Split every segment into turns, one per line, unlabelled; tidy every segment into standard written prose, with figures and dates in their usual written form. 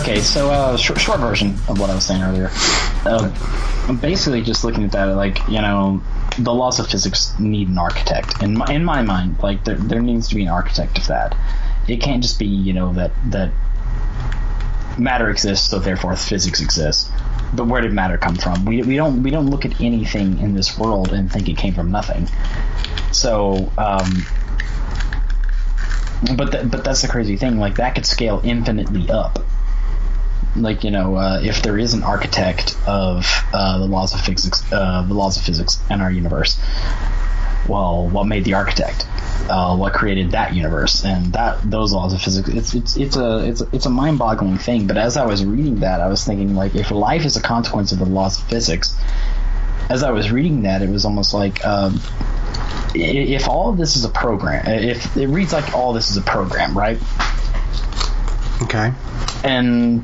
Okay, so short version of what I was saying earlier. I'm basically just looking at that like, the laws of physics need an architect. In my mind, like there needs to be an architect of that. It can't just be, that matter exists, so therefore physics exists. But where did matter come from? We don't look at anything in this world and think it came from nothing. So, but that's the crazy thing. Like that could scale infinitely up. Like if there is an architect of the laws of physics in our universe, well, what made the architect? What created that universe and those laws of physics? It's a mind-boggling thing. But as I was reading that, I was thinking, like, if life is a consequence of the laws of physics, as I was reading that, it was almost like if all of this is a program, if it reads like all this is a program, right?
Okay. And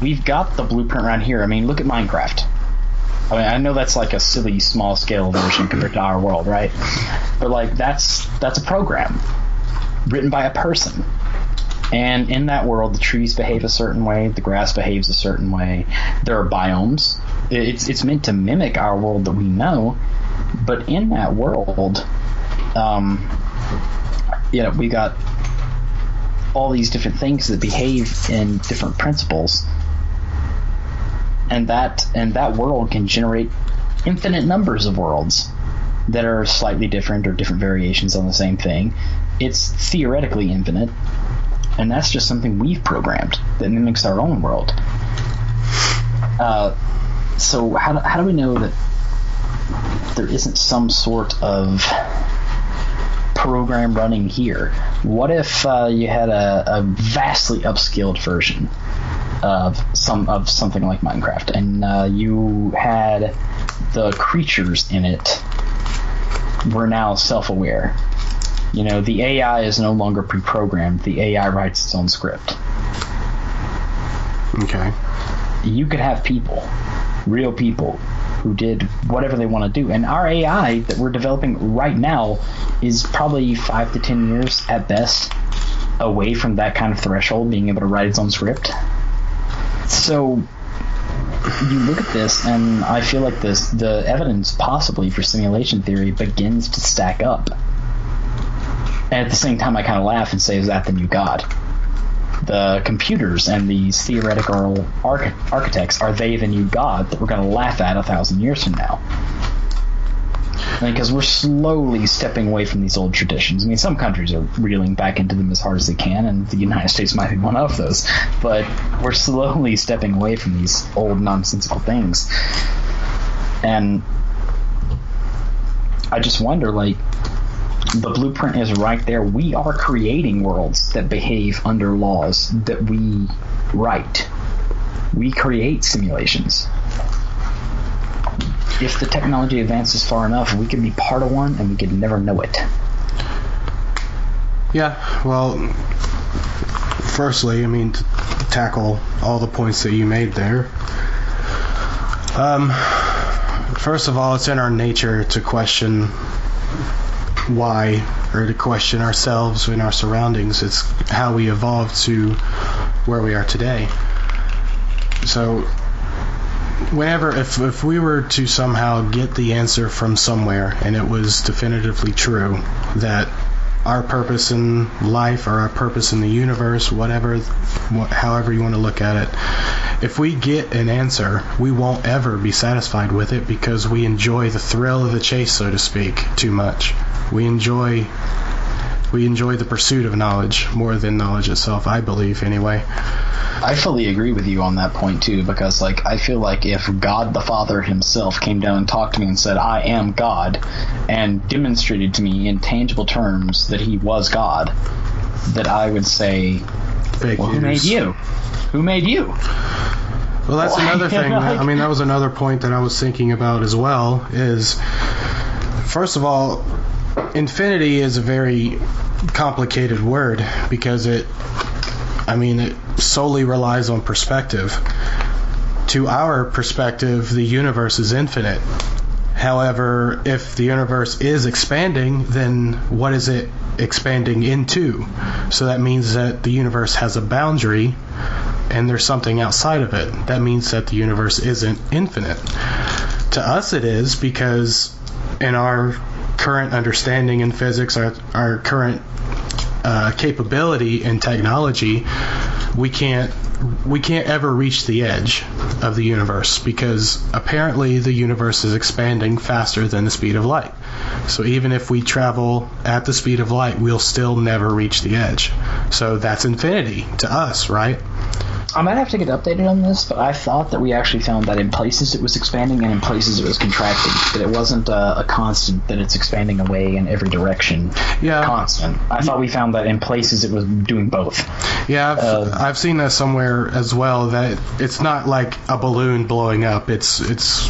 we've got the blueprint around here. I mean, look at Minecraft. I mean, I know that's like a silly small scale version compared to our world, right? But like that's a program written by a person. And in that world, the trees behave a certain way, the grass behaves a certain way. There are biomes. It's meant to mimic our world that we know, but in that world, we got all these different things that behave in different principles. And that world can generate infinite numbers of worlds that are slightly different or different variations on the same thing. It's theoretically infinite, and that's just something we've programmed that mimics our own world. So how do we know that there isn't some sort of program running here? What if you had a vastly upscaled version of something like Minecraft, and you had the creatures in it were now self-aware? The AI is no longer pre-programmed. The AI writes its own script.
Okay. You
could have people, real people, who did whatever they want to do. And our AI that we're developing right now is probably 5 to 10 years at best away from that kind of threshold, being able to write its own script. So you look at this, and I feel like the evidence possibly for simulation theory begins to stack up. And at the same time, I kind of laugh and say, is that the new God? The computers and these theoretical architects, are they the new God that we're going to laugh at 1,000 years from now? Because we're slowly stepping away from these old traditions. I mean, some countries are reeling back into them as hard as they can, and the United States might be one of those. But we're slowly stepping away from these old nonsensical things. And I just wonder, like, the blueprint is right there. We are creating worlds that behave under laws that we write. We create simulations. If the technology advances far enough, we could be part of one and we could never know it.
Yeah, well, firstly, I mean, to tackle all the points that you made there, first of all, it's in our nature to question why, or to question ourselves and our surroundings. It's how we evolved to where we are today. So if we were to somehow get the answer from somewhere, and it was definitively true that our purpose in life, or our purpose in the universe, however you want to look at it, if we get an answer, we won't ever be satisfied with it, because we enjoy the thrill of the chase, so to speak, too much. We enjoy the pursuit of knowledge more than knowledge itself, I believe, anyway.
I fully agree with you on that point, too, because, like, I feel like if God the Father himself came down and talked to me and said, I am God, and demonstrated to me in tangible terms that he was God, that I would say, well, who made you? Who made you?
Well, that's another thing. I mean, that was another point that I was thinking about as well, is, first of all, infinity is a very complicated word, because it solely relies on perspective. To our perspective, the universe is infinite. However, if the universe is expanding, then what is it expanding into? So that means that the universe has a boundary, and there's something outside of it, that means that the universe isn't infinite. To us it is, because in our current understanding in physics, our current capability in technology, we can't ever reach the edge of the universe, because apparently the universe is expanding faster than the speed of light. So even if we travel at the speed of light, we'll still never reach the edge. So that's infinity to us, right?
I might have to get updated on this, but I thought that we actually found that in places it was expanding and in places it was contracting. That it wasn't a constant, that it's expanding away in every direction.
Yeah.
Constant. I thought we found that in places it was doing both.
Yeah, I've seen that somewhere as well, that it's not like a balloon blowing up. It's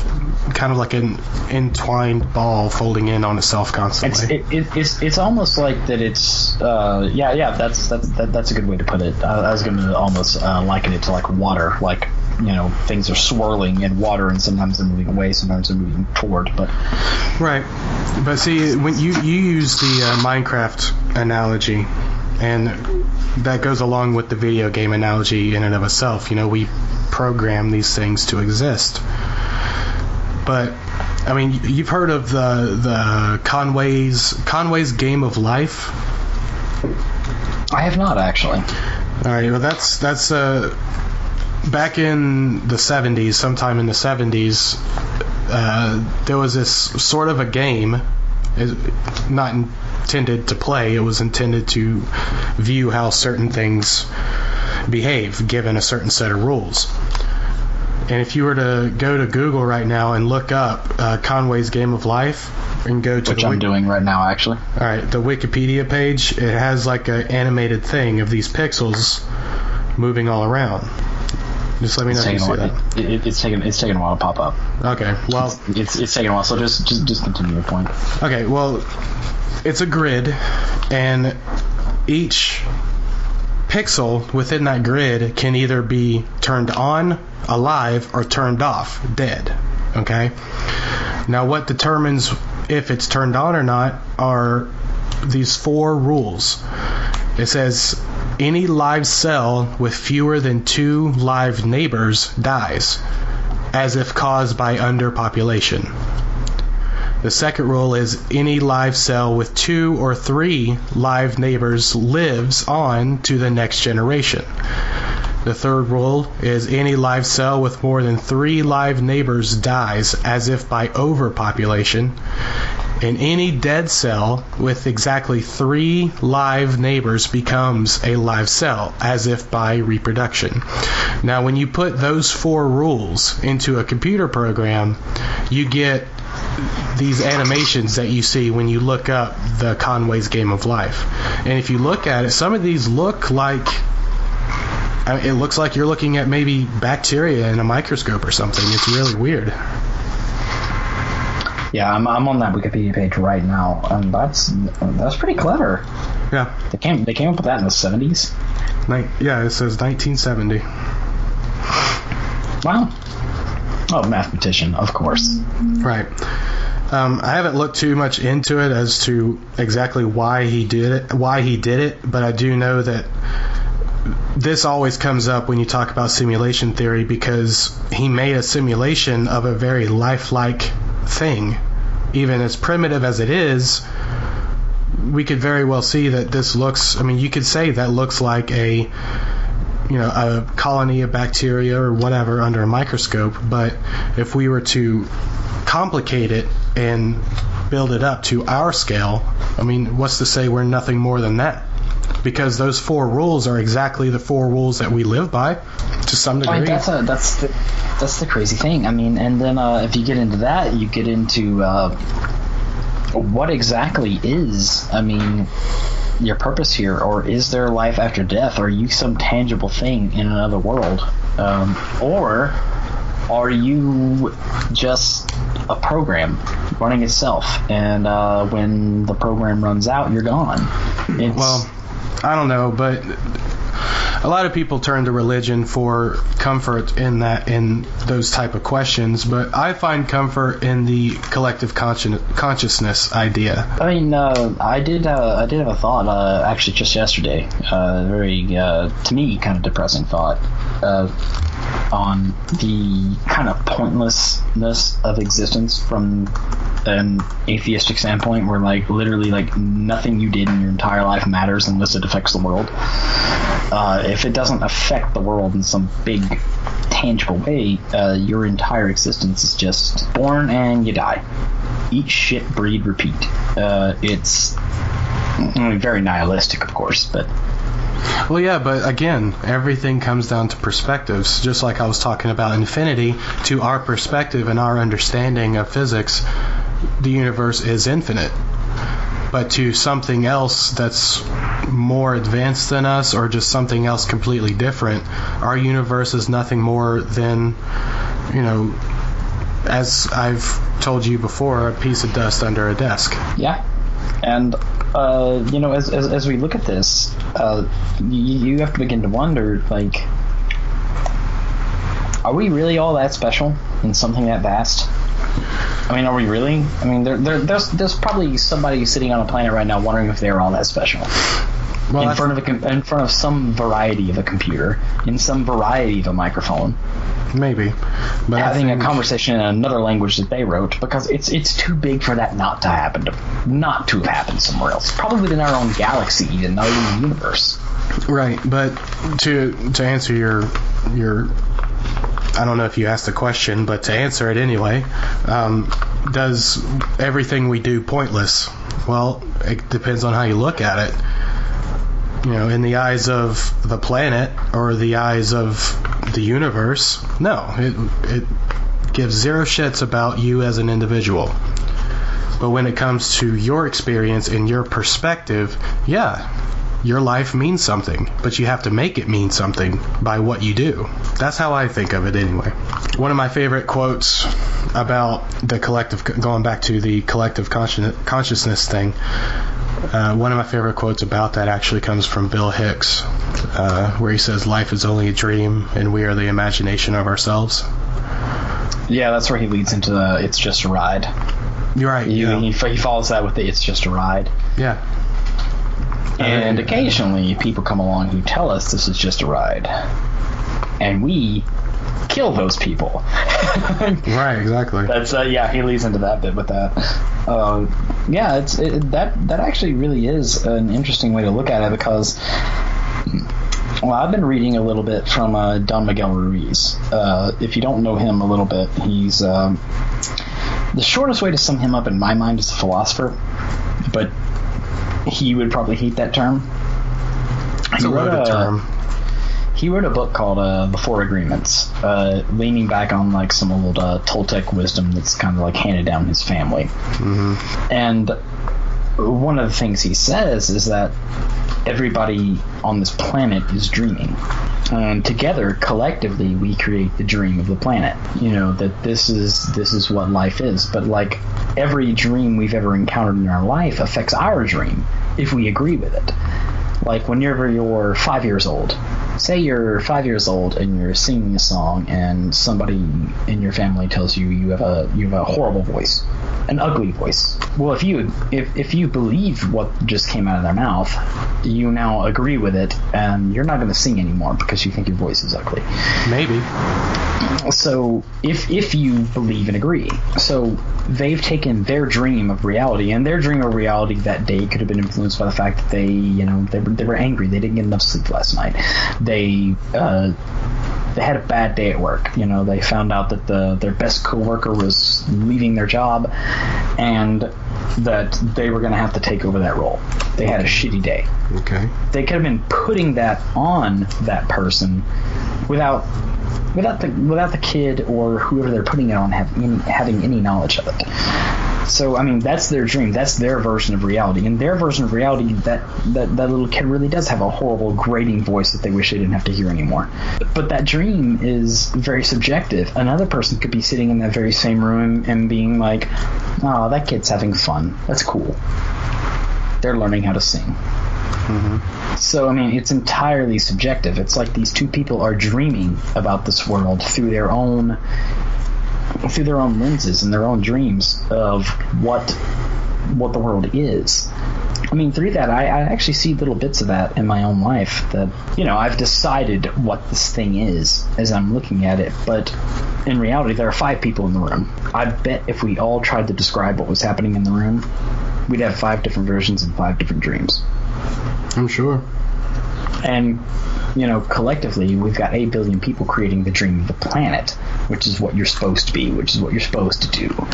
kind of like an entwined ball folding in on itself constantly.
It's almost like that it's that's a good way to put it. I was going to almost liken it to like water, like, you know, things are swirling in water and sometimes they're moving away, sometimes they're moving toward, but
right. But see, when you use the Minecraft analogy, and that goes along with the video game analogy in and of itself, you know, we program these things to exist. But I mean, you've heard of the Conway's Game of Life?
I have not, actually.
All right, well, that's back in the 70s, sometime in the 70s, there was this sort of a game, not intended to play, it was intended to view how certain things behave given a certain set of rules. And if you were to go to Google right now and look up Conway's Game of Life, and go to
which I'm doing right now, actually.
All right, the Wikipedia page, it has like an animated thing of these pixels moving all around. Just let me know if you see that.
It's taking a while to pop up.
Okay, well,
it's taking a while. So just continue your point.
Okay, well, it's a grid, and each pixel within that grid can either be turned on, alive, or turned off, dead. Okay. Now, what determines if it's turned on or not are these 4 rules. It says any live cell with fewer than 2 live neighbors dies, as if caused by underpopulation. The second rule is any live cell with 2 or 3 live neighbors lives on to the next generation. The third rule is any live cell with more than 3 live neighbors dies, as if by overpopulation. And any dead cell with exactly 3 live neighbors becomes a live cell, as if by reproduction. Now, when you put those 4 rules into a computer program, you get these animations that you see when you look up the Conway's Game of Life. And if you look at it, some of these look like, it looks like you're looking at maybe bacteria in a microscope or something. It's really weird.
Yeah, I'm on that Wikipedia page right now. That's pretty clever.
Yeah.
They came up with that in the 70s.
Yeah, it says 1970.
Wow. Oh, mathematician, of course.
Right. I haven't looked too much into it as to exactly why he did it, but I do know that this always comes up when you talk about simulation theory, because he made a simulation of a very lifelike thing. Even as primitive as it is, we could very well see that this looks, you could say that looks like a colony of bacteria or whatever under a microscope, but if we were to complicate it and build it up to our scale, what's to say we're nothing more than that? Because those 4 rules are exactly the 4 rules that we live by, to some degree.
That's the crazy thing. And then if you get into that, you get into what exactly is, your purpose here, or is there life after death? Are you some tangible thing in another world, or are you just a program running itself, and when the program runs out, you're gone?
Well, I don't know, but A lot of people turn to religion for comfort in those type of questions, but I find comfort in the collective consciousness idea.
I mean, I did have a thought actually just yesterday, very to me kind of depressing thought on the kind of pointlessness of existence from an atheistic standpoint, where like literally like nothing you did in your entire life matters unless it affects the world. If it doesn't affect the world in some big tangible way, your entire existence is just born and you die. Eat, shit, breed, repeat. It's very nihilistic, of course, but...
Well, yeah, but again, everything comes down to perspectives. Just like I was talking about infinity, to our perspective and our understanding of physics, the universe is infinite. But to something else that's more advanced than us, or just something else completely different, our universe is nothing more than, as I've told you before, a piece of dust under a desk.
Yeah. And, as we look at this, you have to begin to wonder, like, are we really all that special in something that vast? I mean, are we really? I mean, there's probably somebody sitting on a planet right now wondering if they're all that special. Well, in front of some variety of a computer, in some variety of a microphone.
Maybe. But
having a conversation in another language that they wrote, because it's too big for that not to have happened somewhere else. Probably within our own galaxy, even not even the universe.
Right, but to answer your I don't know if you asked the question, but to answer it anyway, does everything we do pointless? Well, it depends on how you look at it. In the eyes of the planet or the eyes of the universe, no. It gives zero shits about you as an individual. But when it comes to your experience and your perspective, yeah, your life means something, but you have to make it mean something by what you do. That's how I think of it anyway. One of my favorite quotes about the collective, going back to the collective consciousness thing, one of my favorite quotes about that actually comes from Bill Hicks, where he says, "Life is only a dream, and we are the imagination of ourselves."
Yeah, that's where he leads into the "it's just a ride."
You're right.
He follows that with the "it's just a ride."
Yeah.
And occasionally people come along who tell us this is just a ride. And we kill those people.
Right, exactly.
That's he leads into that bit with that. That actually really is an interesting way to look at it, because I've been reading a little bit from Don Miguel Ruiz. If you don't know him a little bit, he's the shortest way to sum him up in my mind is a philosopher, but he would probably hate that term.
It's a loaded term.
He wrote a book called The Four Agreements, leaning back on like some old Toltec wisdom that's kind of like handed down his family. Mm-hmm. And one of the things he says is that everybody on this planet is dreaming. And together, collectively, we create the dream of the planet. That this is what life is. But like every dream we've ever encountered in our life affects our dream if we agree with it. Like whenever you're 5 years old, say you're 5 years old and you're singing a song, and somebody in your family tells you you have a horrible voice, an ugly voice. Well, if you believe what just came out of their mouth, you now agree with it, and you're not going to sing anymore because you think your voice is ugly.
Maybe.
So if you believe and agree, so they've taken their dream of reality, and their dream of reality that day could have been influenced by the fact that they were angry, they didn't get enough sleep last night, they had a bad day at work. They found out that their best coworker was leaving their job, and that they were going to have to take over that role. They had a shitty day.
Okay.
They could have been putting that on that person without the kid or whoever they're putting it on having any knowledge of it. So, I mean, that's their dream. That's their version of reality. In their version of reality, that little kid really does have a horrible, grating voice that they wish they didn't have to hear anymore. But that dream is very subjective. Another person could be sitting in that very same room and being like, "Oh, that kid's having fun. That's cool. They're learning how to sing."
Mm-hmm.
So, I mean, it's entirely subjective. It's like these two people are dreaming about this world through their own lenses and their own dreams of what the world is. I mean, through that, I actually see little bits of that in my own life that, I've decided what this thing is as I'm looking at it, but in reality, there are 5 people in the room. I bet if we all tried to describe what was happening in the room, we'd have 5 different versions and 5 different dreams.
I'm sure.
And, collectively, we've got 8 billion people creating the dream of the planet, which is what you're supposed to be, which is what you're supposed to do.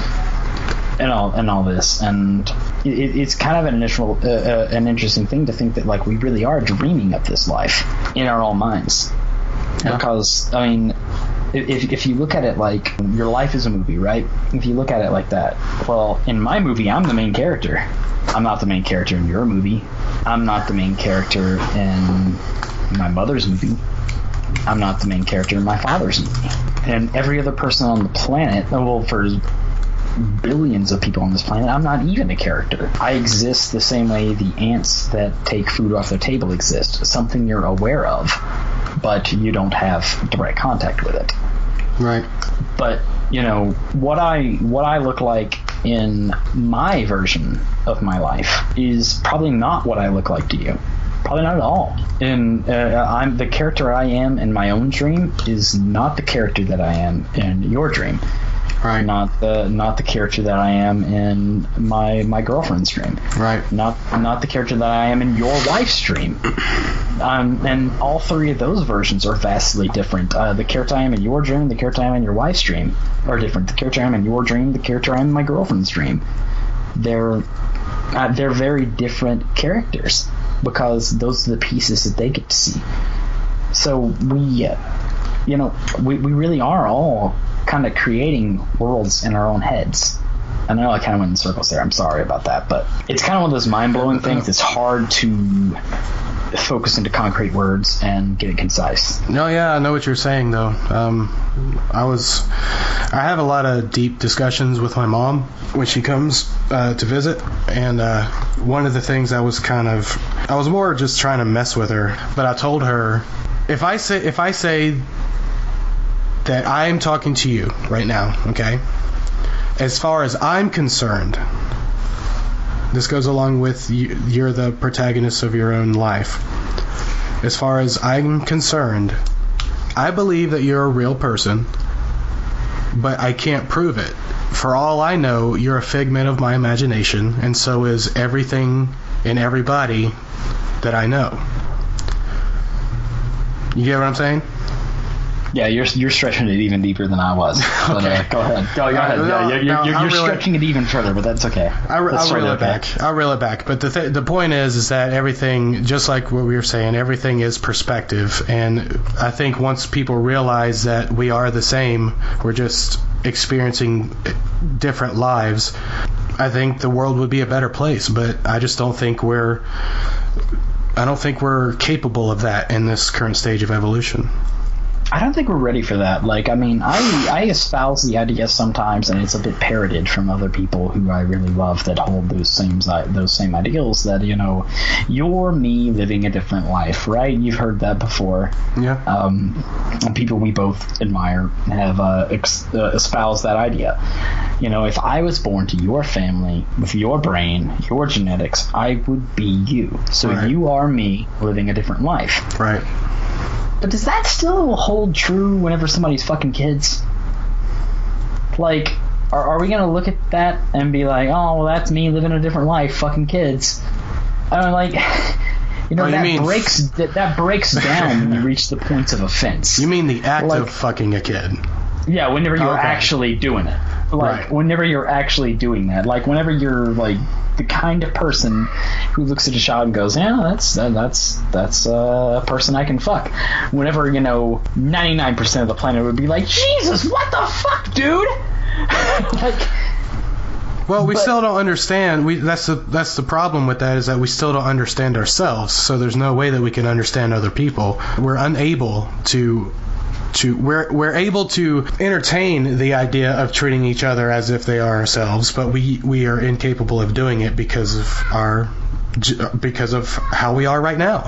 And all this, and it's kind of an interesting thing to think that like we really are dreaming of this life in our own minds. Yeah. Because I mean, if you look at it like your life is a movie, right? If you look at it like that, well, in my movie, I'm the main character. I'm not the main character in your movie. I'm not the main character in my mother's movie. I'm not the main character in my father's movie. And every other person on the planet, well, for billions of people on this planet, I'm not even a character. I exist the same way the ants that take food off their table exist. Something you're aware of, but you don't have direct contact with it.
Right.
But, what I look like in my version of my life is probably not what I look like to you. Probably not at all. And I'm the character I am in my own dream is not the character that I am in your dream.
Right.
Not the character that I am in my girlfriend's dream.
Right.
Not the character that I am in your wife's dream. And all 3 of those versions are vastly different. The character I am in your dream, the character I am in your wife's dream are different. The character I am in your dream, the character I am in my girlfriend's dream. They're very different characters because those are the pieces that they get to see. So we really are all kind of creating worlds in our own heads. I know I kind of went in circles there. I'm sorry about that, but it's kind of one of those mind-blowing things. It's hard to focus into concrete words and get it concise.
No, yeah, I know what you're saying, though. I have a lot of deep discussions with my mom when she comes to visit, and one of the things I was more just trying to mess with her, but I told her, if I say that I am talking to you right now, okay? As far as I'm concerned, this goes along with you're the protagonist of your own life. As far as I'm concerned, I believe that you're a real person, but I can't prove it. For all I know, you're a figment of my imagination, and so is everything and everybody that I know. You get what I'm saying?
Yeah, you're stretching it even deeper than I was. But,
okay.
Go ahead. Go ahead. You're stretching it even further, but that's okay.
I'll reel it back. I'll reel it back. But the point is that everything, just like what we were saying, everything is perspective. And I think once people realize that we are the same, we're just experiencing different lives, I think the world would be a better place. But I just don't think we're capable of that in this current stage of evolution.
I don't think we're ready for that. Like, I mean, I espouse the idea sometimes, and it's a bit parroted from other people who I really love that hold those same ideals that, you're me living a different life, right? You've heard that before.
Yeah.
People we both admire have espoused that idea. If I was born to your family with your brain, your genetics, I would be you. So right. You are me living a different life.
Right.
But does that still hold true whenever somebody's fucking kids? Like, are we going to look at that and be like, oh, well, that's me living a different life, fucking kids? I mean, like, that breaks down when you reach the points of offense.
You mean the act of fucking a kid?
Yeah, whenever you're actually doing it. Like, right. Whenever you're actually doing that. Like, whenever you're, like, the kind of person who looks at a child and goes, yeah, that's a person I can fuck. Whenever, 99% of the planet would be like, Jesus, what the fuck, dude?
Well, we still don't understand. That's the problem with that, is that we still don't understand ourselves. So there's no way that we can understand other people. We're unable to we're able to entertain the idea of treating each other as if they are ourselves, but we are incapable of doing it because of our because of how we are right now.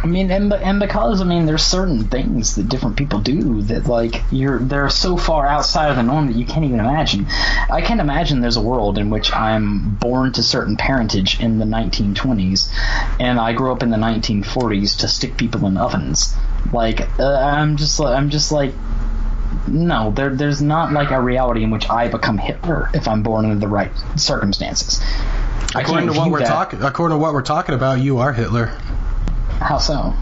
I mean, and because, I mean, there's certain things that different people do that, like, they're so far outside of the norm that you can't even imagine. I can't imagine there's a world in which I'm born to certain parentage in the 1920s, and I grew up in the 1940s to stick people in ovens. Like, I'm just like, no, there's not, like, a reality in which I become Hitler if I'm born into the right circumstances.
According to what we're talking about, you are Hitler.
How so?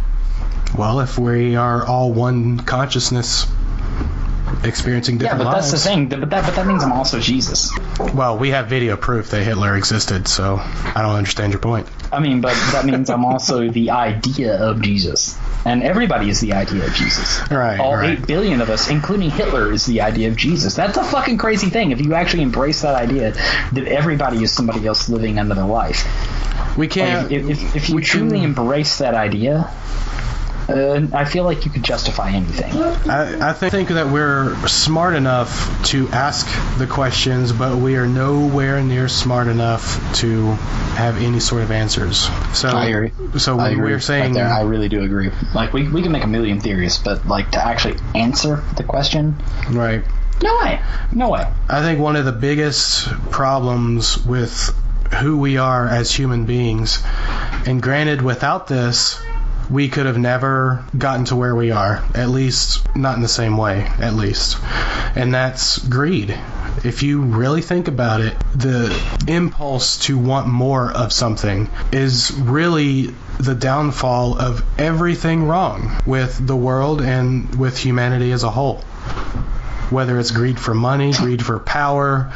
Well, if we are all one consciousness experiencing different lives.
That's the thing. But that means I'm also Jesus.
Well, we have video proof that Hitler existed, so I don't understand your point.
I mean, but that means I'm also the idea of Jesus. And everybody is the idea of Jesus.
Right.
All 8 billion of us, including Hitler, is the idea of Jesus. That's a fucking crazy thing if you actually embrace that idea that everybody is somebody else living another life.
We can't.
Like, if you truly embrace that idea, I feel like you could justify anything.
I think that we're smart enough to ask the questions, but we are nowhere near smart enough to have any sort of answers. So
I agree.
So when we're saying,
right there, I really do agree. Like, we can make a million theories, but, like, to actually answer the question,
right?
No way.
I think one of the biggest problems with who we are as human beings, and granted, without this, we could have never gotten to where we are, at least not in the same way, at least. And that's greed. If you really think about it, the impulse to want more of something is really the downfall of everything wrong with the world and with humanity as a whole. Whether it's greed for money, greed for power,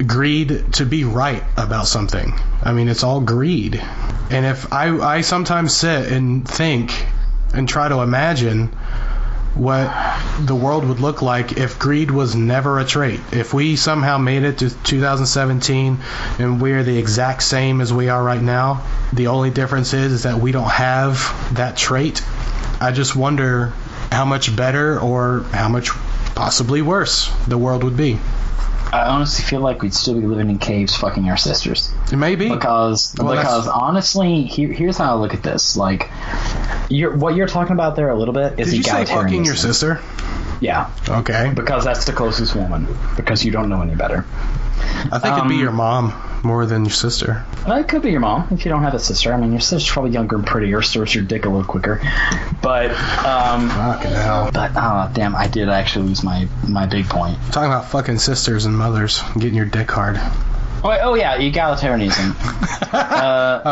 greed to be right about something. I mean, it's all greed. And if I sometimes sit and think and try to imagine what the world would look like if greed was never a trait. If we somehow made it to 2017 and we're the exact same as we are right now, the only difference is that we don't have that trait. I just wonder how much better or how much possibly worse the world would be.
I honestly feel like we'd still be living in caves fucking our sisters.
Maybe.
Because honestly, here's how I look at this. Like, what you're talking about there a little bit is egalitarianism. Did you say
fucking your sister?
Yeah.
Okay.
Because that's the closest woman. Because you don't know any better.
I think it'd be your mom more than your sister.
It could be your mom if you don't have a sister. I mean, your sister's probably younger and prettier, stirs your dick a little quicker. But,
fucking hell.
But, damn, I did actually lose my big point.
Talking about fucking sisters and mothers, getting your dick hard.
Oh yeah, egalitarianism.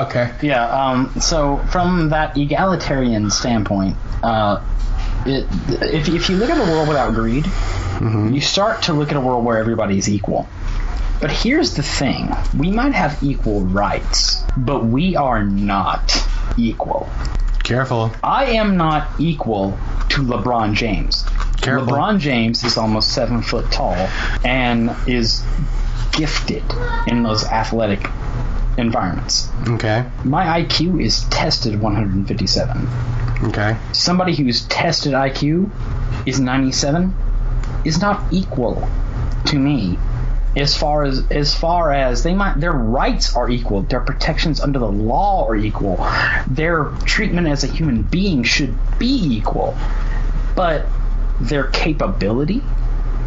Okay.
Yeah, so from that egalitarian standpoint, if you look at a world without greed, mm-hmm. you start to look at a world where everybody's equal. But here's the thing. We might have equal rights, but we are not equal.
Careful. I
am not equal to LeBron James.
Careful.
LeBron James is almost 7 foot tall and is gifted in those athletic environments.
Okay.
My IQ is tested 157.
Okay.
Somebody who's tested IQ is 97 is not equal to me. As far as their rights are equal, their protections under the law are equal, their treatment as a human being should be equal, but their capability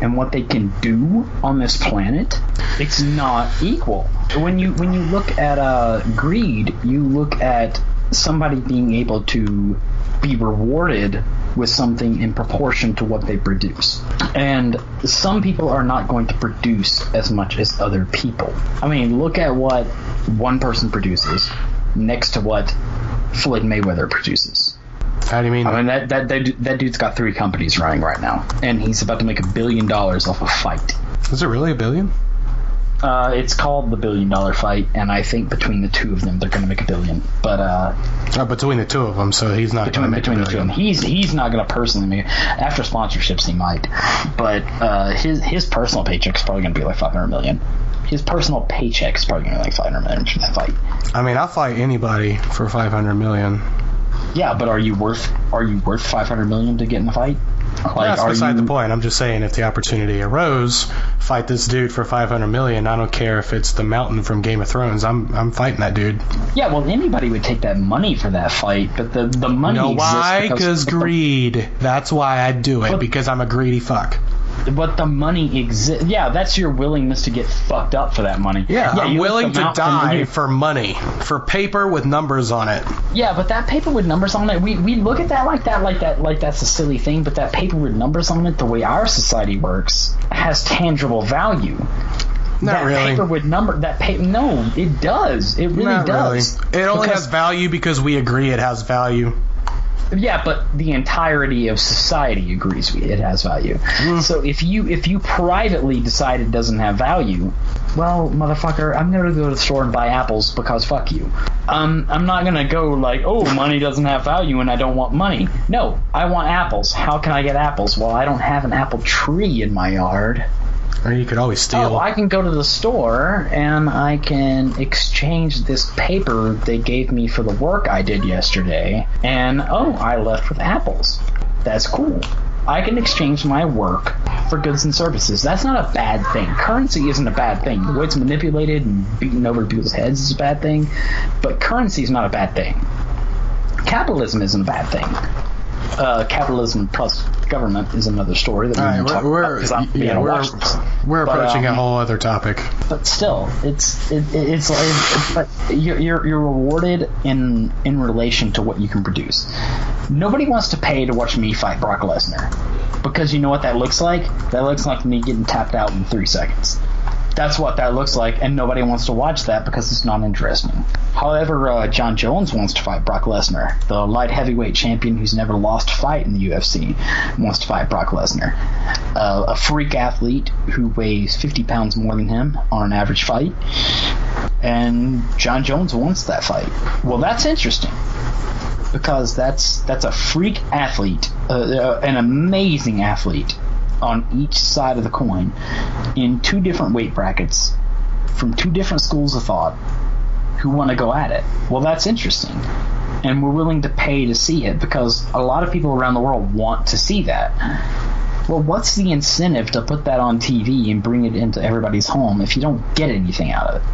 and what they can do on this planet, it's not equal. When you look at greed, you look at somebody being able to be rewarded with something in proportion to what they produce. And some people are not going to produce as much as other people. I mean, look at what one person produces next to what Floyd Mayweather produces.
How do you mean?
I mean, that dude's got 3 companies running right now, and he's about to make $1 billion off a fight.
Is it really $1 billion?
It's called the $1 billion fight, and I think between the two of them, they're going to make $1 billion. But
between the two of them, so he's not going to make $1 billion.
Between the two of them, he's not going to personally make it. After sponsorships, he might, but his personal paycheck's probably going to be like $500 million. His personal paycheck's probably going to be like $500 million for that fight.
I mean, I'll fight anybody for $500 million.
Yeah, but are you worth $500 million to get in the fight?
Like, that's beside the point. I'm just saying, if the opportunity arose fight this dude for 500 million. I don't care if it's the Mountain from Game of Thrones. I'm fighting that dude.
Yeah, well, anybody would take that money for that fight, but the money
You know why?
exists
Because greed. That's why I do it, because I'm a greedy fuck.
But the money exists. Yeah, that's your willingness to get fucked up for that money.
Yeah, I'm willing to die
for
for money, for paper with numbers on it.
Yeah, but that paper with numbers on it, we look at that like that's a silly thing, but that paper with numbers on it, the way our society works, has tangible value.
Not really.
Paper with no, it does. It really
Not
does.
Really. It only has value because we agree it has value.
Yeah, but the entirety of society agrees it has value. So if you privately decide it doesn't have value, well, motherfucker, I'm going to go to the store and buy apples because fuck you. I'm not going to go like, oh, money doesn't have value and I don't want money. No, I want apples. How can I get apples? Well, I don't have an apple tree in my yard.
Or you could always steal.
Oh, I can go to the store and I can exchange this paper they gave me for the work I did yesterday. And, I left with apples. That's cool. I can exchange my work for goods and services. That's not a bad thing. Currency isn't a bad thing. The way it's manipulated and beaten over people's heads is a bad thing. But currency is not a bad thing. Capitalism isn't a bad thing. Capitalism plus government is another story that we talk about.
We're approaching a whole other topic.
But still, it's like, but you're rewarded in relation to what you can produce. Nobody wants to pay to watch me fight Brock Lesnar, because you know what that looks like? That looks like me getting tapped out in 3 seconds. That's what that looks like, and nobody wants to watch that because it's not interesting. However, Jon Jones wants to fight Brock Lesnar. The light heavyweight champion who's never lost a fight in the UFC wants to fight Brock Lesnar. A freak athlete who weighs 50 pounds more than him on an average fight. And Jon Jones wants that fight. Well, that's interesting, because that's a freak athlete, an amazing athlete, on each side of the coin, in 2 different weight brackets from 2 different schools of thought who want to go at it. Well, that's interesting, and we're willing to pay to see it because a lot of people around the world want to see that. Well, what's the incentive to put that on TV and bring it into everybody's home if you don't get anything out of it?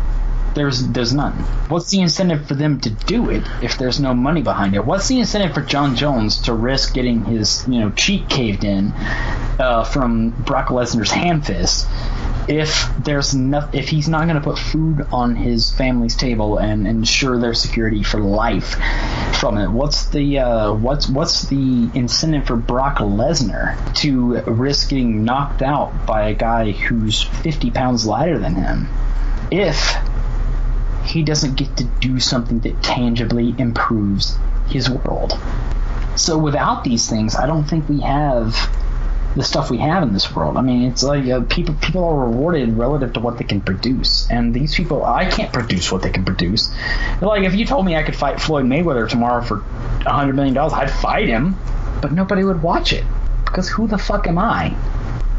There's none. What's the incentive for them to do it if there's no money behind it? What's the incentive for Jon Jones to risk getting his cheek caved in from Brock Lesnar's hand fist if he's not going to put food on his family's table and ensure their security for life from it? What's the incentive for Brock Lesnar to risk getting knocked out by a guy who's 50 pounds lighter than him if he doesn't get to do something that tangibly improves his world? So without these things, I don't think we have the stuff we have in this world. I mean, it's like people are rewarded relative to what they can produce, and these people, I can't produce what they can produce. Like, if you told me I could fight Floyd Mayweather tomorrow for $100 million, I'd fight him, but nobody would watch it, because who the fuck am I?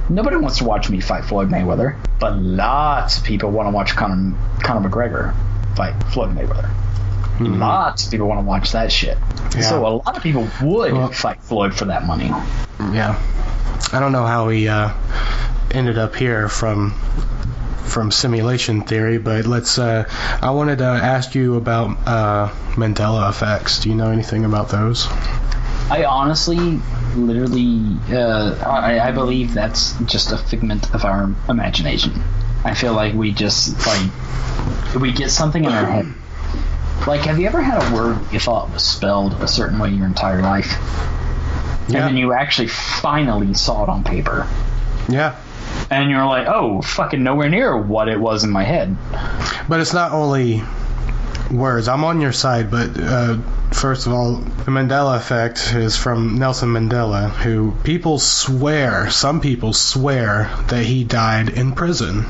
Nobody wants to watch me fight Floyd Mayweather, but lots of people want to watch Conor McGregor fight Floyd Mayweather. Mm-hmm. Lots of people want to watch that shit. Yeah. So a lot of people would fight Floyd for that money.
Yeah. I don't know how we ended up here from simulation theory, but I wanted to ask you about Mandela Effects. Do you know anything about those?
I honestly, literally, I believe that's just a figment of our imagination. I feel like we just, we get something in our head. Like, have you ever had a word you thought was spelled a certain way your entire life? Yeah. And then you actually finally saw it on paper. Yeah. And you're like, oh, fucking nowhere near what it was in my head.
But it's not only words. I'm on your side, but first of all, the Mandela Effect is from Nelson Mandela, who some people swear that he died in prison.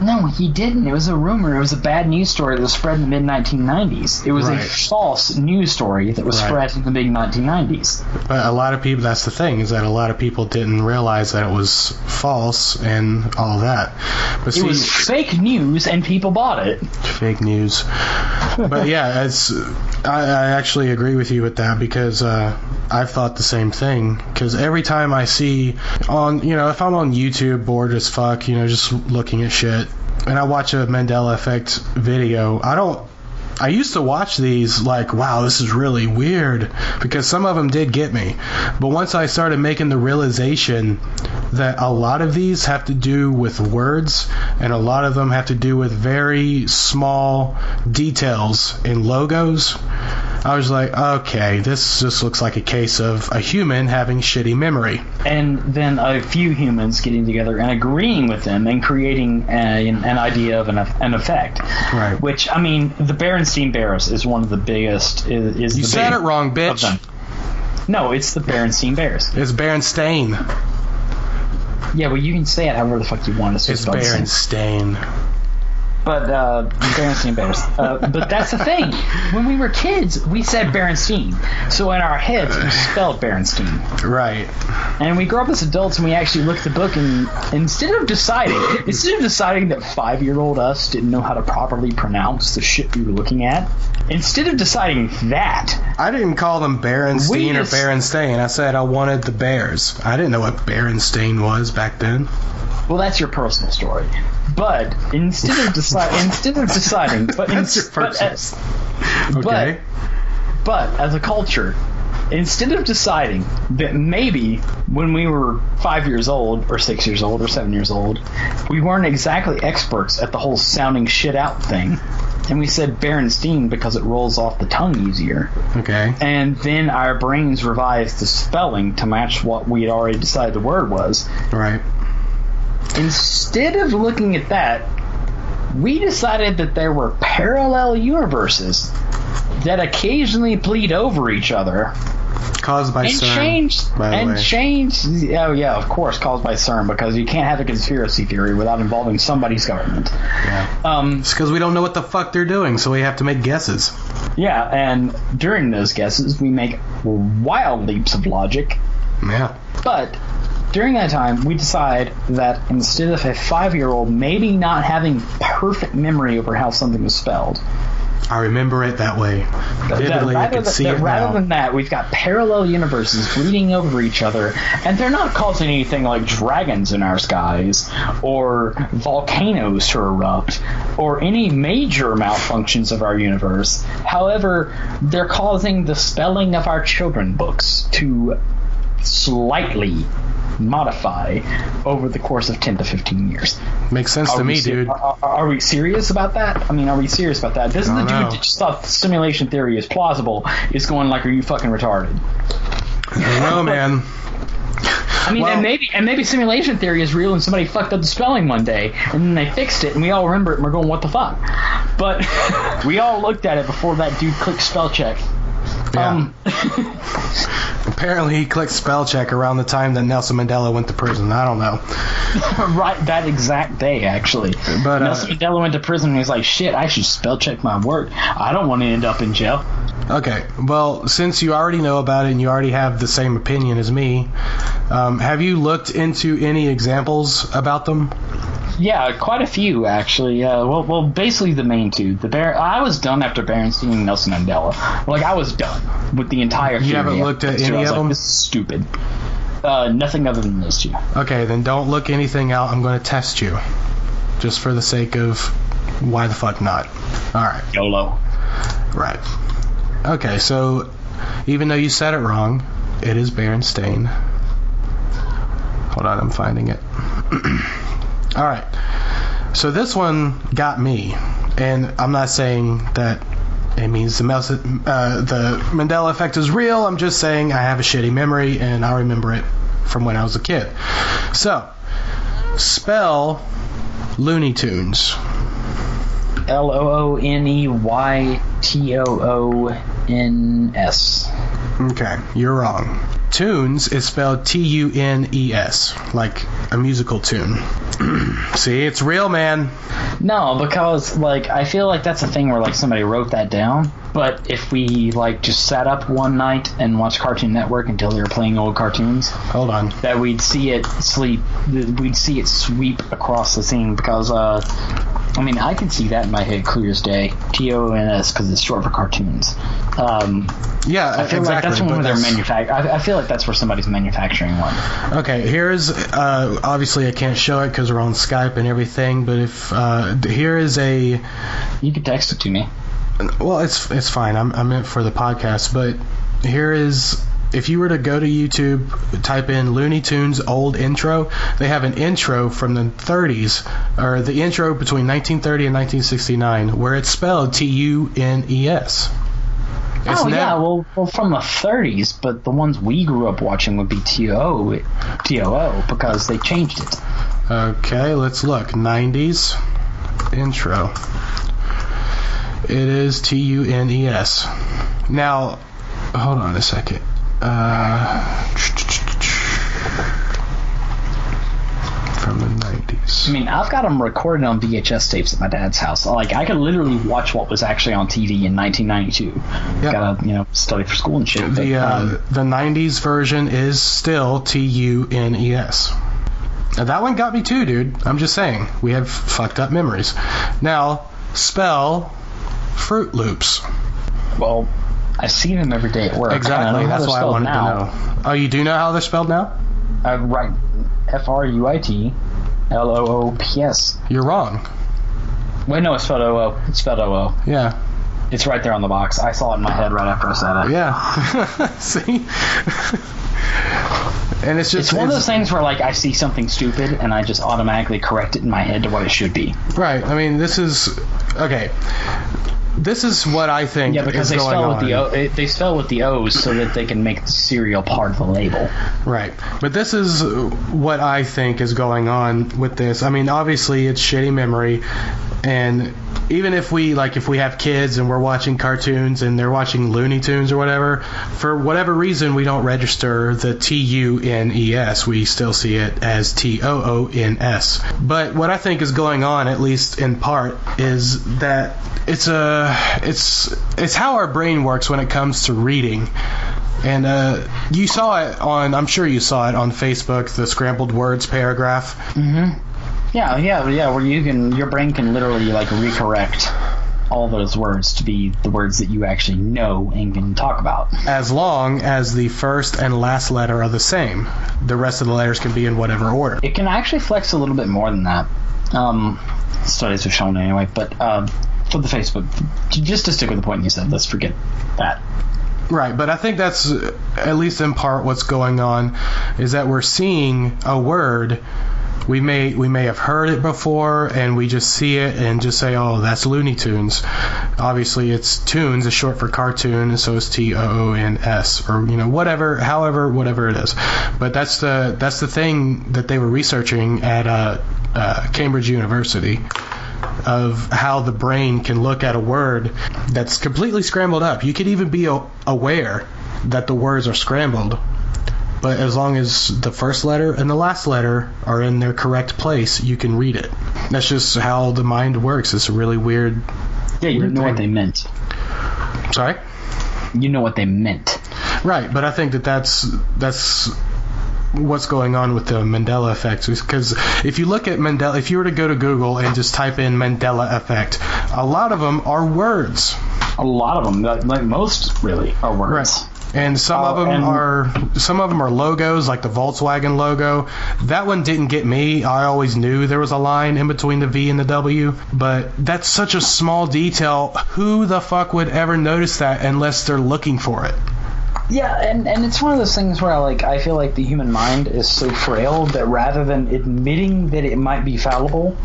No, he didn't. It was a rumor. It was a bad news story that was spread in the mid-1990s. It was a false news story that was spread in the mid-1990s.
But a lot of people, that's the thing, is that a lot of people didn't realize that it was false and all that. But
it was fake news and people bought it.
Fake news. But yeah, I actually agree with you with that, because I've thought the same thing. Because every time I see if I'm on YouTube bored as fuck, just looking at shit, and I watch a Mandela Effect video, I used to watch these like, wow, this is really weird, because some of them did get me. But once I started making the realization that a lot of these have to do with words, and a lot of them have to do with very small details in logos, I was like, okay, this just looks like a case of a human having shitty memory.
And then a few humans getting together and agreeing with them and creating an idea of an effect.
Right.
Which, I mean, the Berenstain Bears is one of the biggest. You
said it wrong, bitch.
No, it's the Berenstain Bears.
It's Berenstain.
Yeah, well, you can say it however the fuck you want to.
It's Berenstain.
But Berenstain Bears. But that's the thing. When we were kids, we said Berenstain. So in our heads, we spelled Berenstain.
Right.
And we grow up as adults, and we actually look at the book, and instead of deciding that 5-year-old us didn't know how to properly pronounce the shit we were looking at, instead of deciding that,
I didn't call them Berenstain or Berenstain. I said I wanted the Bears. I didn't know what Berenstain was back then.
Well, that's your personal story. But instead of deciding, but
that's your personal. Okay.
But as a culture, instead of deciding that maybe when we were 5 years old or 6 years old or 7 years old, we weren't exactly experts at the whole sounding shit out thing, and we said Berenstain because it rolls off the tongue easier.
Okay.
And then our brains revised the spelling to match what we had already decided the word was.
Right.
Instead of looking at that, we decided that there were parallel universes that occasionally bleed over each other.
Caused by CERN.
Oh yeah, of course, caused by CERN, because you can't have a conspiracy theory without involving somebody's government.
Yeah. It's because we don't know what the fuck they're doing, so we have to make guesses.
Yeah, and during those guesses, we make wild leaps of logic.
Yeah.
But during that time, we decide that instead of a 5-year-old maybe not having perfect memory over how something was spelled,
I remember it that way. Vividly, I can see it now.
Rather than that, we've got parallel universes bleeding over each other, and they're not causing anything like dragons in our skies, or volcanoes to erupt, or any major malfunctions of our universe. However, they're causing the spelling of our children books to slightly modify over the course of 10 to 15 years.
Makes sense to me, dude.
Are we serious about that? I mean, are we serious about that? This is the dude that just thought simulation theory is plausible is going like, are you fucking retarded?
I don't know, man.
I mean, and maybe simulation theory is real and somebody fucked up the spelling one day and then they fixed it and we all remember it and we're going, what the fuck? But we all looked at it before that dude clicked spell check.
Yeah. Apparently he clicked spell check around the time that Nelson Mandela went to prison. I don't know.
Right, that exact day, actually. But Nelson Mandela went to prison and he's like, shit, I should spell check my work. I don't want to end up in jail.
Okay, well, since you already know about it and you already have the same opinion as me, have you looked into any examples about them?
Yeah, quite a few, actually. Well, basically the main two. I was done after Berenstain and Nelson Mandela. Like, I was done with the entire theory.
You haven't looked at any of them?
This is stupid. Nothing other than those two.
Okay, then don't look anything out. I'm going to test you. Just for the sake of why the fuck not. Alright.
YOLO. Right.
Okay, so even though you said it wrong, it is Berenstain. Hold on, I'm finding it. Alright, so this one got me, and I'm not saying that it means the Mandela Effect is real. I'm just saying I have a shitty memory, and I remember it from when I was a kid. So, spell Looney Tunes.
Looneytons.
Okay, you're wrong. Tunes is spelled Tunes, like a musical tune. See, it's real, man.
No, because like I feel like that's a thing where like somebody wrote that down. But if we like just sat up one night and watched Cartoon Network until they were playing old cartoons,
hold on,
that we'd see it sweep across the scene. Because I mean, I can see that in my head clear as day. TONS, because it's short for cartoons.
Yeah,
I feel like that's when they're I feel like that's where somebody's manufacturing one.
Okay, here's obviously I can't show it because we're on Skype and everything. But if here is a,
you can text it to me.
Well, it's fine. I'm meant for the podcast. But here is, if you were to go to YouTube, type in Looney Tunes old intro, they have an intro from the 30s, or the intro between 1930 and 1969, where it's spelled TUNES.
Yeah, well, from the 30s, but the ones we grew up watching would be TOO, because they changed it.
Okay, let's look. 90s intro. It is TUNES. Now, hold on a second. From the 90s.
I mean, I've got them recorded on VHS tapes at my dad's house. Like, I could literally watch what was actually on TV in 1992. Yep. Gotta, study for school and shit.
The 90s version is still TUNES. Now, that one got me too, dude. I'm just saying. We have fucked up memories. Now, spell Fruit Loops.
Well, I see them every day at work.
Exactly. That's why I wanted to know. Oh, you do know how they're spelled now?
Right. FRUITLOOPS.
You're wrong.
Wait, no, it's spelled OO. It's spelled OO.
Yeah.
It's right there on the box. I saw it in my head right after I said it.
Yeah. See? And it's
one of those things where like I see something stupid and I just automatically correct it in my head to what it should be.
Right. I mean, this is okay. This is what I think.
Yeah, because they spell with the O's so that they can make the cereal part of the label.
Right. But this is what I think is going on with this. I mean, obviously it's shitty memory, and even if we have kids and we're watching cartoons and they're watching Looney Tunes or whatever, for whatever reason we don't register the TUNES. We still see it as TOONS. But what I think is going on, at least in part, is that it's how our brain works when it comes to reading. And you saw it on, I'm sure you saw it on Facebook, the scrambled words paragraph.
Mm-hmm. Yeah, where your brain can literally like recorrect all those words to be the words that you actually know and can talk about. As
long as the first and last letter are the same. The rest of the letters can be in whatever order.
It can actually flex a little bit more than that. Studies have shown anyway, but for the Facebook, just to stick with the point you said, let's forget that.
Right, but I think that's, at least in part, what's going on, is that we're seeing a word. We may have heard it before, and we just see it and just say, oh, that's Looney Tunes. Obviously, it's tunes is short for cartoon, so it's TOONS, or whatever it is. But that's the thing that they were researching at Cambridge University, of how the brain can look at a word that's completely scrambled up. You could even be aware that the words are scrambled, but as long as the first letter and the last letter are in their correct place, you can read it. That's just how the mind works. It's a really weird.
Yeah, you know what they meant.
Sorry?
You know what they meant.
Right, but I think that's what's going on with the Mandela Effects, because if you look at Mandela, if you were to go to Google and just type in Mandela Effect, a lot of them are words. A lot of them, like most, really are words. Right. And some of them are logos, like the Volkswagen logo. That one didn't get me. I always knew there was a line in between the V and the W, but that's such a small detail. Who the fuck would ever notice that unless they're looking for it? Yeah, and it's one of those things where I feel like the human mind is so frail that rather than admitting that it might be fallible,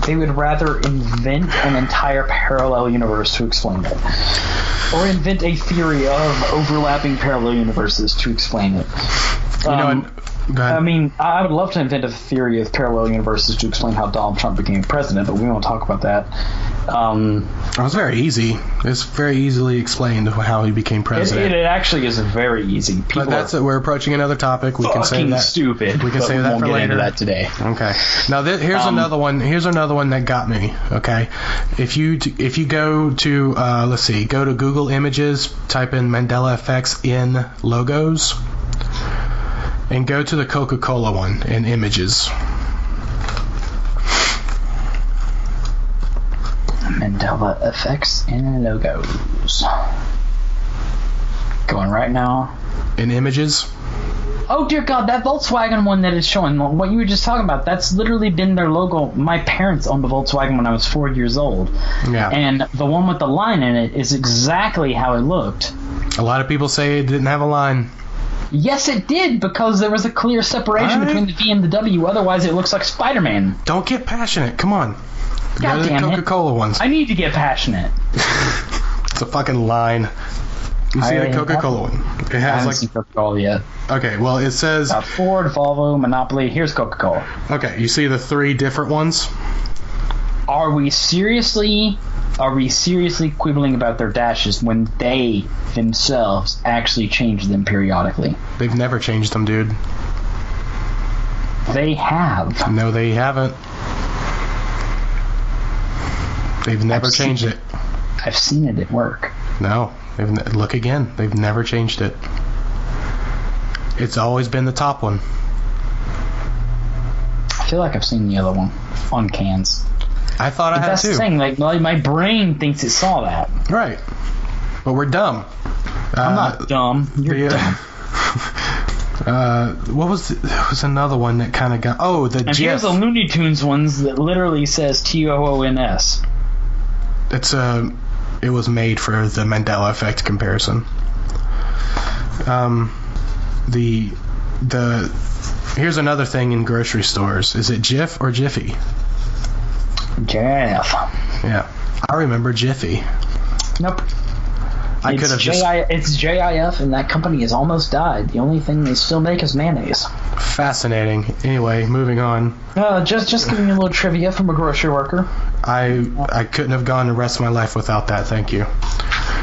they would rather invent an entire parallel universe to explain it. Or invent a theory of overlapping parallel universes to explain it. Go ahead. I mean, I would love to invent a theory of parallel universes to explain how Donald Trump became president, but we won't talk about that. It was very easy. It's very easily explained how he became president.
It actually is very easy. People
but that's it. We're approaching another topic. We can save that.
Stupid.
We can save that for later.
Into that today.
Okay. Now here's another one. Here's another one that got me. Okay. If you go to let's see, go to Google Images, type in Mandela Effects in logos, and go to the Coca-Cola one in images.
Mandela Effects in logos. Going right now.
In images.
Oh dear God, that Volkswagen one that is showing, what you were just talking about, that's literally been their logo. My parents owned a Volkswagen when I was 4 years old.
Yeah.
And the one with the line in it is exactly how it looked.
A lot of people say it didn't have a line.
Yes, it did, because there was a clear separation between the V and the W. Otherwise, it looks like Spider-Man.
Don't get passionate. Come on.
God damn it.
Coca-Cola ones.
I need to get passionate.
It's a fucking line. You see the Coca-Cola one? It has
haven't seen Coca-Cola yet.
Okay, well, it says
Ford, Volvo, Monopoly. Here's Coca-Cola.
Okay, you see the three different ones?
Are we seriously quibbling about their dashes when they themselves actually change them periodically?
They've never changed them, dude.
They have.
No, they haven't. They've never changed it.
I've seen it at work.
No. Look again. They've never changed it. It's always been the top one.
I feel like I've seen the other one on cans.
I thought I had
that's
too.
That's the thing. Like, my brain thinks it saw that.
Right. But we're dumb.
I'm not dumb. You're dumb.
What was there was another one that kind of got... Oh, the
and here's the Looney Tunes ones that literally says ToONS.
It was made for the Mandela Effect comparison. Here's another thing in grocery stores. Is it Jif or Jiffy?
Jif.
Yeah, I remember Jiffy.
Nope.
It's
JIF, and that company has almost died. The only thing they still make is mayonnaise.
Fascinating. Anyway, moving on.
Just giving you a little trivia from a grocery worker.
I couldn't have gone the rest of my life without that. Thank you.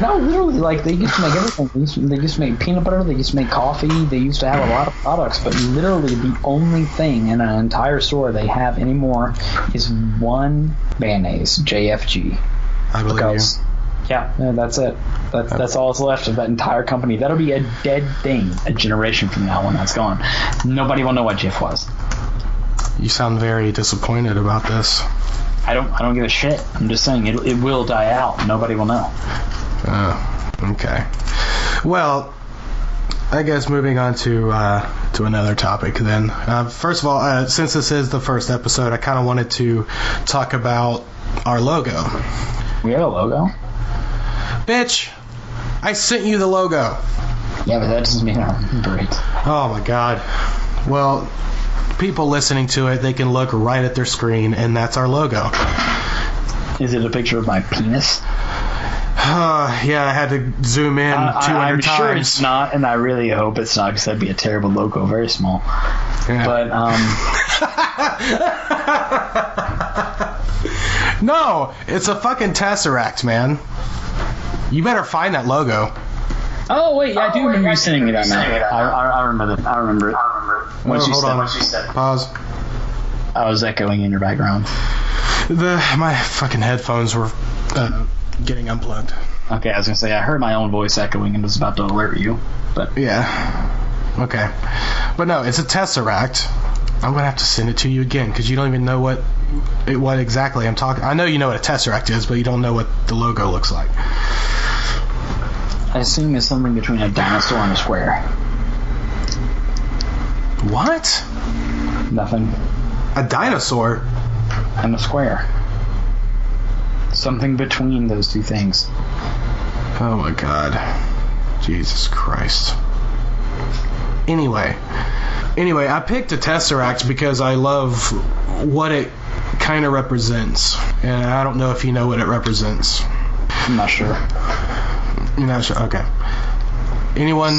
No, literally, like, they used to make everything. They used to make peanut butter. They used to make coffee. They used to have a lot of products, but literally the only thing in an entire store they have anymore is one mayonnaise, JFG.
I believe you.
Yeah, that's it. That's all that's left of that entire company. That'll be a dead thing a generation from now when that's gone. Nobody will know what Jif was.
You sound very disappointed about this.
I don't give a shit. I'm just saying it will die out. Nobody will know.
Oh, okay. Well, I guess moving on to another topic then. First of all, since this is the first episode, I kind of wanted to talk about our logo.
We have a logo?
Bitch, I sent you the logo.
Yeah, but that doesn't mean I'm great.
Oh my god. Well, people listening to it, they can look right at their screen, and that's our logo.
Is it a picture of my penis?
Yeah, I had to zoom in 200 times.
I'm sure it's not, and I really hope it's not, because that'd be a terrible logo, very small. Yeah. But,
No, it's a fucking Tesseract, man. You better find that logo.
Oh, wait, I do remember you sending me that now. I remember it. I remember it.
Hold on. Pause.
I was echoing in your background.
My fucking headphones were getting unplugged.
Okay, I was going to say, I heard my own voice echoing and was about to alert you. But
yeah. Okay. But no, it's a Tesseract. I'm going to have to send it to you again, because you don't even know what exactly I'm talking. I know you know what a Tesseract is, but you don't know what the logo looks like.
I assume it's something between a dinosaur and a square.
What?
Nothing.
A dinosaur?
And a square. Something between those two things.
Oh my god. Jesus Christ. Anyway, I picked a Tesseract because I love what it kind of represents. And I don't know if you know what it represents.
I'm not sure.
You're not sure? Okay. anyone,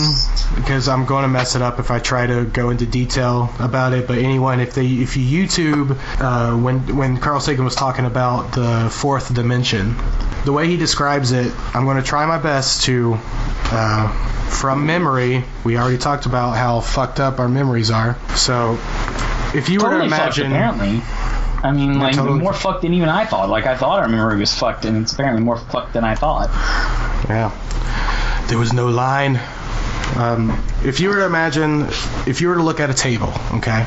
because I'm going to mess it up if I try to go into detail about it, but anyone, if you YouTube when Carl Sagan was talking about the fourth dimension, the way he describes it, I'm going to try my best to, from memory, we already talked about how fucked up our memories are, so if you were to imagine...
Fucked, apparently. I mean, like,
totally
more fucked than even I thought. Like, I thought our memory was fucked, and it's apparently more fucked than I thought.
Yeah. There was no line. If you were to look at a table, okay,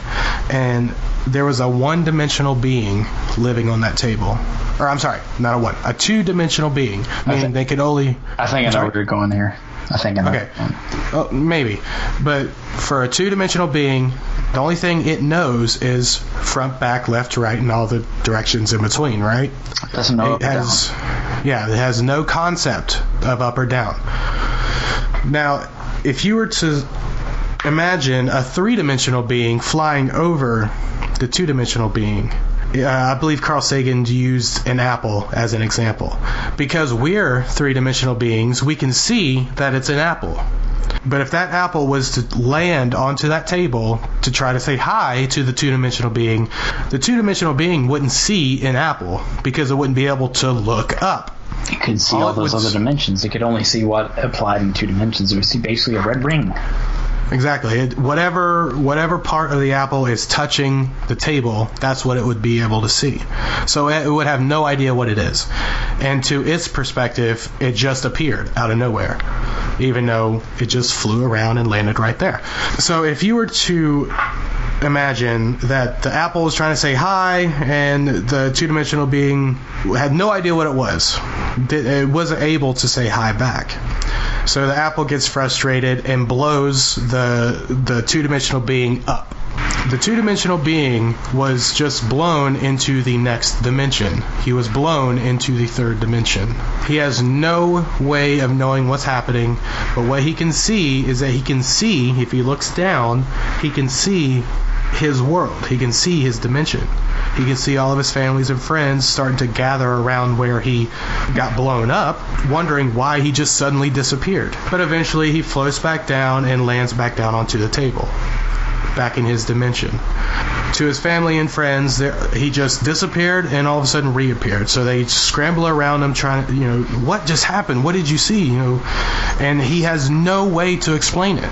and there was a one-dimensional being living on that table, or I'm sorry, not a two-dimensional being, meaning they could only...
I think I know where you're going here. I think I know.
Okay. Oh, maybe. But for a two-dimensional being, the only thing it knows is front, back, left, right, and all the directions in between, right?
It doesn't know
it has, yeah, it has no concept of up or down. Now, if you were to imagine a three-dimensional being flying over the two-dimensional being, I believe Carl Sagan used an apple as an example. Because we're three-dimensional beings, we can see that it's an apple. But if that apple was to land onto that table to try to say hi to the two-dimensional being, the two-dimensional being wouldn't see an apple because it wouldn't be able to look up.
It could see all those other dimensions. It could only see what applied in two dimensions. It would see basically a red ring.
Exactly. Whatever part of the apple is touching the table, that's what it would be able to see. So it would have no idea what it is. And to its perspective, it just appeared out of nowhere, even though it just flew around and landed right there. So if you were to imagine that the apple was trying to say hi and the two-dimensional being had no idea what it was, it wasn't able to say hi back. So the apple gets frustrated and blows the two-dimensional being up. The two-dimensional being was just blown into the next dimension. He was blown into the third dimension. He has no way of knowing what's happening, but what he can see is that he can see, if he looks down, he can see his world. He can see his dimension. He can see all of his families and friends starting to gather around where he got blown up, wondering why he just suddenly disappeared. But eventually he floats back down and lands back down onto the table, back in his dimension. To his family and friends, he just disappeared and all of a sudden reappeared. So they scramble around him trying to, what just happened? What did you see? And he has no way to explain it,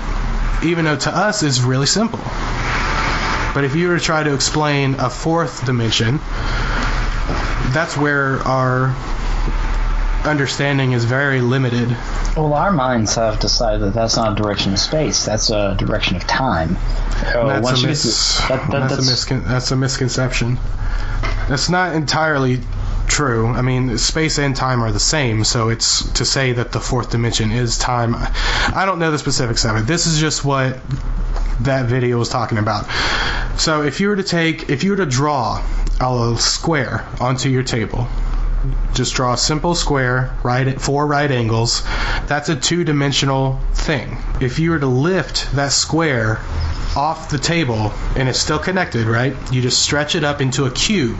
even though to us it's really simple. But if you were to try to explain a fourth dimension, that's where our understanding is very limited.
Well, our minds have decided that that's not a direction of space. That's a direction of time.
That's a misconception. That's not entirely true. I mean, space and time are the same, so it's to say that the fourth dimension is time. I don't know the specifics of it. This is just what that video was talking about. So if you were to draw a square onto your table, just draw a simple square, four right angles, that's a two-dimensional thing. If you were to lift that square off the table and it's still connected, right? You just stretch it up into a cube.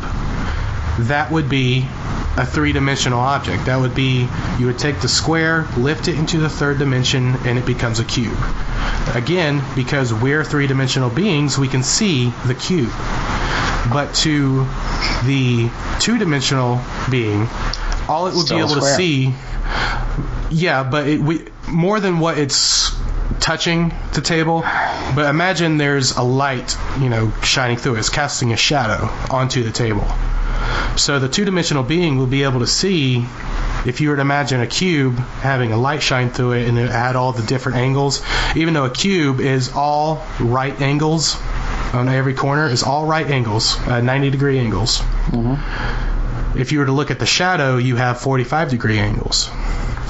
That would be a three-dimensional object. That would be, you would take the square, lift it into the third dimension, and it becomes a cube. Again, because we're three-dimensional beings, we can see the cube. But to the two-dimensional being, all it would be able to see, yeah, but more than what it's touching the table. But imagine there's a light, shining through it. It's casting a shadow onto the table. So the two-dimensional being will be able to see, if you were to imagine a cube having a light shine through it and it had all the different angles, even though a cube is all right angles on every corner, is all right angles, 90-degree angles. Mm-hmm. If you were to look at the shadow, you have 45-degree angles.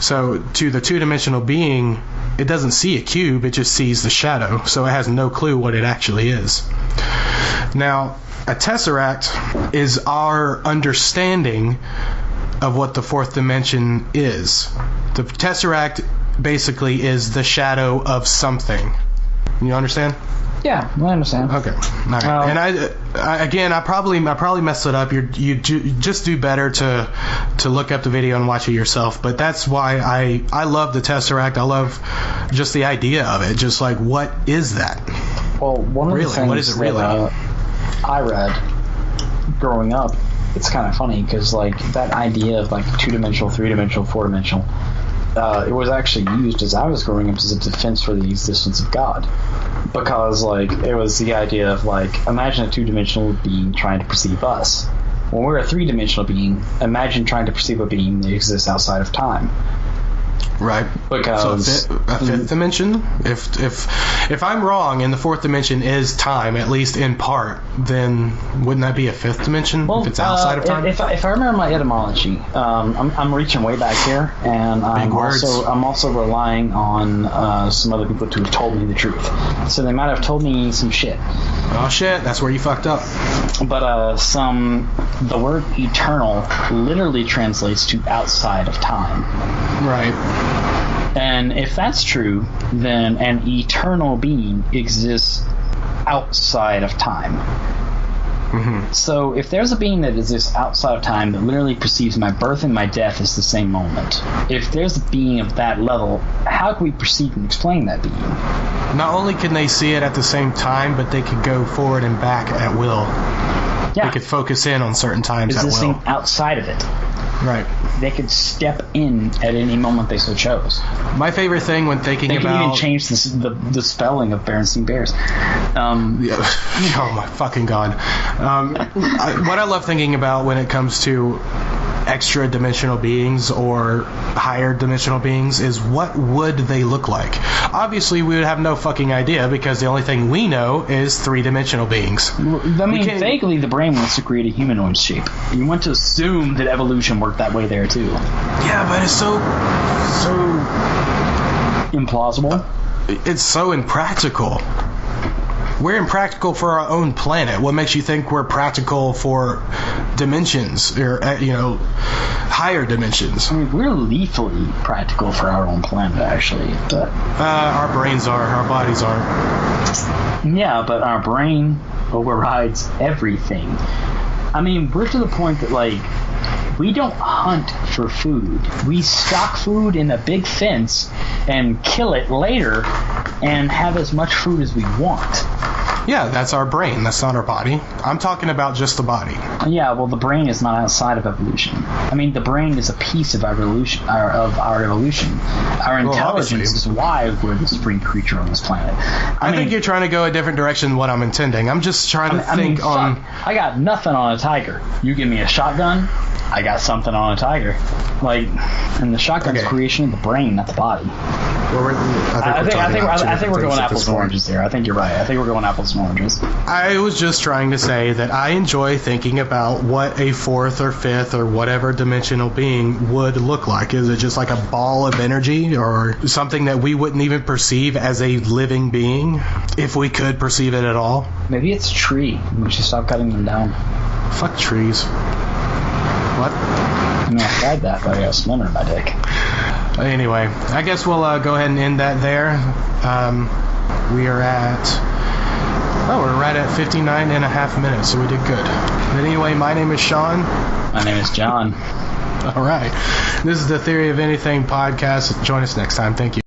So to the two-dimensional being, it doesn't see a cube, it just sees the shadow, so it has no clue what it actually is. Now, a tesseract is our understanding of what the fourth dimension is. The tesseract basically is the shadow of something. You understand?
Yeah, I understand.
Okay, all right. And I probably messed it up. You just do better to look up the video and watch it yourself. But that's why I love the Tesseract. I love just the idea of it. Just like, what is that?
Well, one of the things
what is it really?
that I read growing up, it's kind of funny because like that idea of like 2-dimensional, 3-dimensional, 4-dimensional, it was actually used as I was growing up as a defense for the existence of God, because like it was the idea of like, imagine a 2-dimensional being trying to perceive us. When we're a 3-dimensional being, imagine trying to perceive a being that exists outside of time.
Right.
Because
so a fifth dimension. If I'm wrong and the fourth dimension is time, at least in part, then wouldn't that be a fifth dimension if it's outside of time?
If I remember my etymology, I'm reaching way back here, and I'm also relying on some other people to have told me the truth. So they might have told me some shit.
Oh shit! That's where you fucked up.
But the word eternal literally translates to outside of time.
Right.
And if that's true, then an eternal being exists outside of time.
Mm-hmm.
So if there's a being that exists outside of time that literally perceives my birth and my death as the same moment, if there's a being of that level, how can we proceed and explain that being?
Not only can they see it at the same time, but they could go forward and back at will.
Yeah.
They could focus in on certain times at will.
Existing outside of it.
Right.
They could step in at any moment they so chose.
My favorite thing when thinking
they
about...
They can even change the spelling of Berenstain Bears.
Oh my fucking God. What I love thinking about when it comes to extra dimensional beings or higher dimensional beings is, what would they look like? Obviously we would have no fucking idea, because the only thing we know is 3-dimensional beings.
I mean, vaguely the brain wants to create a humanoid shape. You want to assume that evolution worked that way there too.
Yeah, but it's so
implausible.
It's so impractical. We're impractical for our own planet. What makes you think we're practical for dimensions, or higher dimensions?
I mean, we're lethally practical for our own planet, actually. But
our brains are, our bodies aren't.
Yeah, but our brain overrides everything. I mean, we're to the point that like, we don't hunt for food. We stock food in a big fence and kill it later and have as much food as we want.
Yeah, that's our brain. That's not our body. I'm talking about just the body.
Yeah, well, the brain is not outside of evolution. I mean, the brain is a piece of our evolution. Our intelligence is why we're the supreme creature on this planet.
I think you're trying to go a different direction than what I'm intending. I'm just trying to think on...
I got nothing on a tiger. You give me a shotgun, I got something on a tiger. Like, and the shotgun's creation of the brain, not the body.
Well,
I think we're going apples and oranges here. I think you're right. I think we're going apples and oranges.
I was just trying to say that I enjoy thinking about what a fourth or fifth or whatever dimensional being would look like. Is it just like a ball of energy, or something that we wouldn't even perceive as a living being, if we could perceive it at all?
Maybe it's a tree. We should stop cutting them down.
Fuck trees. What?
I mean, I tried that, but I got a splinter in my dick.
Anyway, I guess we'll go ahead and end that there. We are we're right at 59 and a half minutes, so we did good. But anyway, my name is Sean.
My name is John.
All right. This is the Theory of Anything podcast. Join us next time. Thank you.